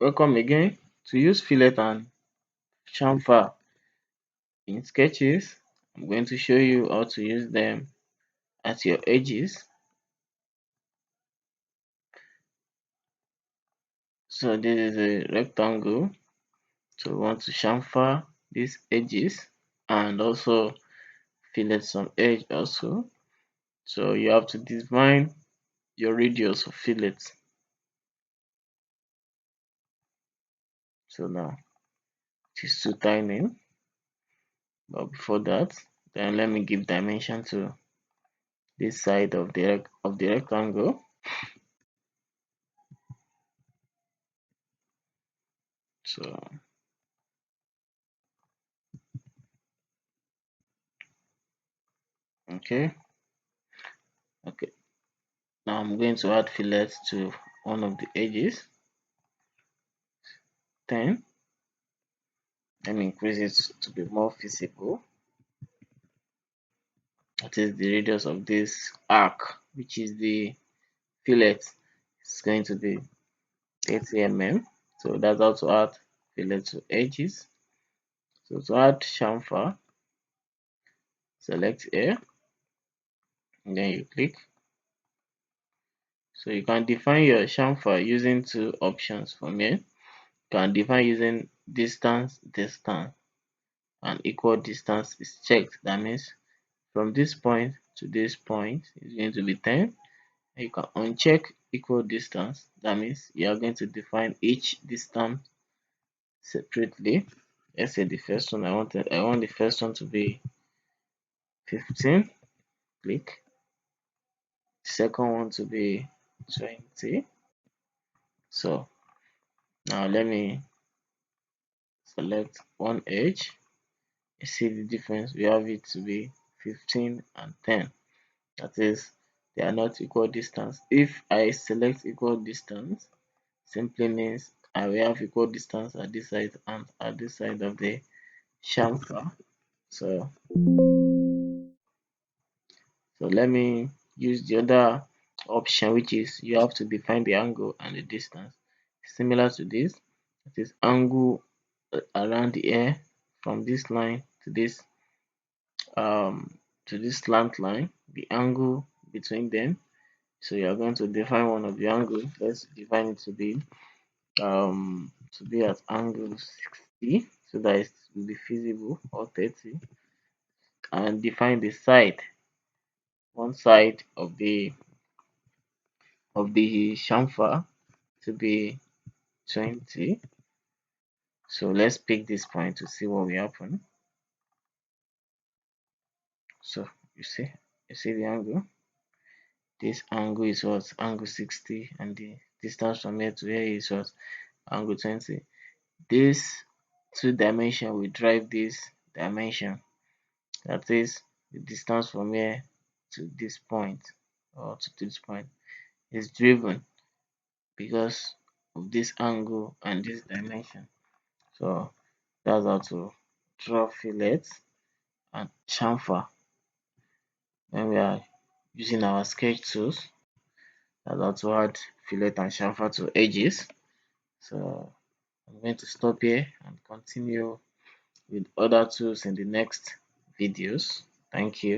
Welcome again. To use fillet and chamfer in sketches, I'm going to show you how to use them at your edges. So this is a rectangle. So we want to chamfer these edges and also fillet some edge also. So you have to define your radius of fillet. So now it is too tiny, but before that, then let me give dimension to this side of the rectangle. So okay, okay. Now I'm going to add fillets to one of the edges. 10. Let me increase it to be more visible. That is the radius of this arc, which is the fillet. It's going to be 30 mm. So that's how to add fillet to edges. So to add chamfer, select here, and then you click. So you can define your chamfer using two options from here. You can define using distance, and equal distance is checked. That means from this point to this point is going to be 10. You can uncheck equal distance. That means you are going to define each distance separately. Let's say the first one I want the first one to be 15. Click. Second one to be 20. So now let me select one edge. You see the difference. We have it to be 15 and 10. That is, they are not equal distance. If I select equal distance, simply means I will have equal distance at this side and at this side of the chamfer. So let me use the other option, which is you have to define the angle and the distance. Similar to this, it is angle around the air from this line to this slant line, the angle between them. So you are going to define one of the angles. Let's define it to be at angle 60 so that it will be feasible, or 30, and define the side, one side of the chamfer to be 20. So let's pick this point to see what will happen. So you see the angle. This angle is what? Angle 60, and the distance from here to here is what? Angle 20. This two dimension will drive this dimension. That is, the distance from here to this point, or to this point, is driven because of this angle and this dimension. So that's how to draw fillets and chamfer when we are using our sketch tools. That's how to add fillet and chamfer to edges. So I'm going to stop here and continue with other tools in the next videos. Thank you.